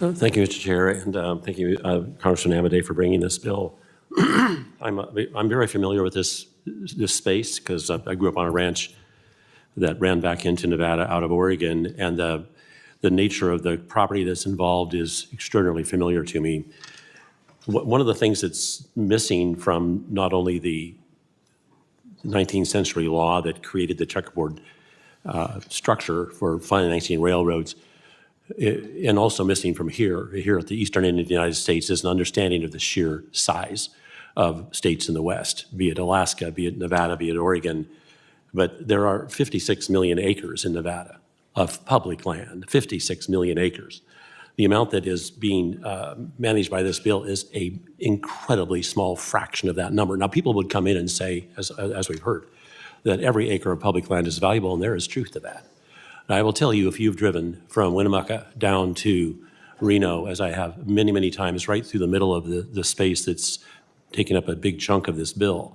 Thank you, Mr. Chair, and thank you, Congressman Amadei, for bringing this bill. I'm very familiar with this space because I grew up on a ranch that ran back into Nevada out of Oregon, and the nature of the property that's involved is extraordinarily familiar to me. One of the things that's missing from not only the 19th century law that created the checkerboard structure for financing railroads, and also missing from here at the eastern end of the United States, is an understanding of the sheer size of states in the West, be it Alaska, be it Nevada, be it Oregon. But there are 56 million acres in Nevada of public land, 56 million acres. The amount that is being managed by this bill is an incredibly small fraction of that number. Now, people would come in and say, as we've heard, that every acre of public land is valuable, and there is truth to that. And I will tell you, if you've driven from Winnemucca down to Reno, as I have many, many times, right through the middle of the space that's taking up a big chunk of this bill,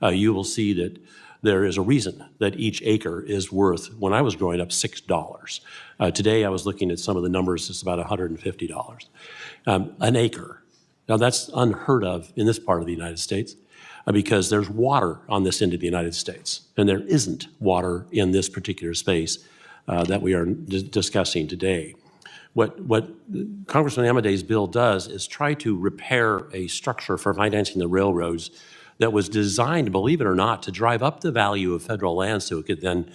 you will see that there is a reason that each acre is worth, when I was growing up, $6. Today, I was looking at some of the numbers, it's about $150. An acre. Now, that's unheard of in this part of the United States because there's water on this end of the United States, and there isn't water in this particular space that we are discussing today. What Congressman Amadei's bill does is try to repair a structure for financing the railroads that was designed, believe it or not, to drive up the value of federal land so it could then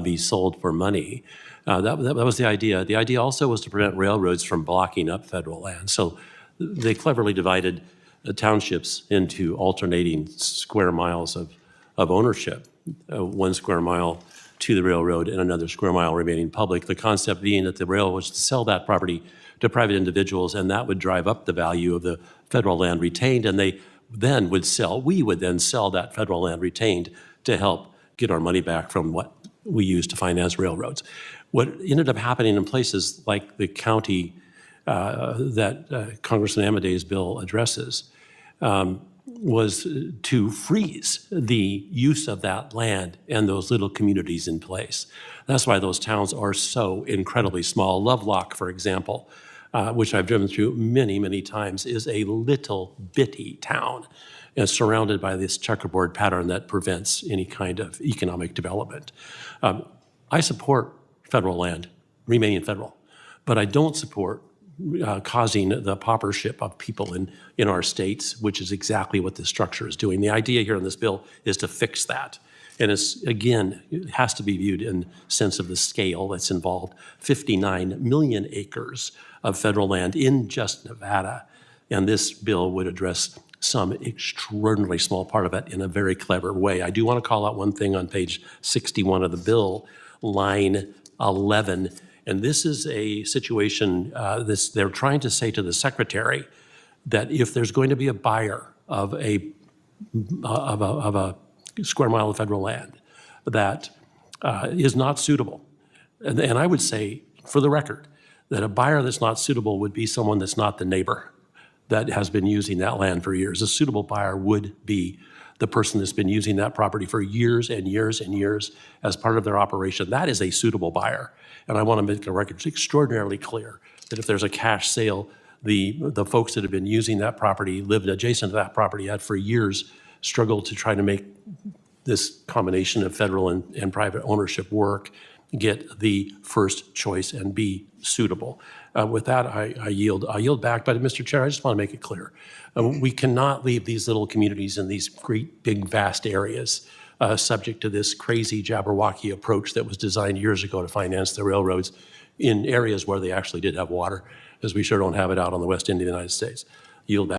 be sold for money. That was the idea. The idea also was to prevent railroads from blocking up federal land. So they cleverly divided the townships into alternating square miles of ownership, 1 square mile to the railroad and another square mile remaining public. The concept being that the railroad was to sell that property to private individuals, and that would drive up the value of the federal land retained, and we would then sell that federal land retained to help get our money back from what we use to finance railroads. What ended up happening in places like the county that Congressman Amadei's bill addresses was to freeze the use of that land and those little communities in place. That's why those towns are so incredibly small. Lovelock, for example, which I've driven through many, many times, is a little bitty town and surrounded by this checkerboard pattern that prevents any kind of economic development. I support federal land remaining federal, but I don't support causing the paupership of people in our states, which is exactly what this structure is doing. The idea here in this bill is to fix that. And it has to be viewed in sense of the scale that's involved. 59 million acres of federal land in just Nevada. And this bill would address some extraordinarily small part of it in a very clever way. I do want to call out one thing on page 61 of the bill, line 11. And this is a situation, they're trying to say to the secretary that if there's going to be a buyer of a square mile of federal land that is not suitable, and I would say, for the record, that a buyer that's not suitable would be someone that's not the neighbor that has been using that land for years. A suitable buyer would be the person that's been using that property for years and years and years as part of their operation. That is a suitable buyer. And I want to make the record extraordinarily clear that if there's a cash sale, the folks that have been using that property, lived adjacent to that property, had for years struggled to try to make this combination of federal and private ownership work, get the first choice and be suitable. With that, I yield back. But Mr. Chair, I just want to make it clear. We cannot leave these little communities in these great, big, vast areas subject to this crazy Jabberwocky approach that was designed years ago to finance the railroads in areas where they actually did have water, as we sure don't have it out on the west end of the United States. Yield back.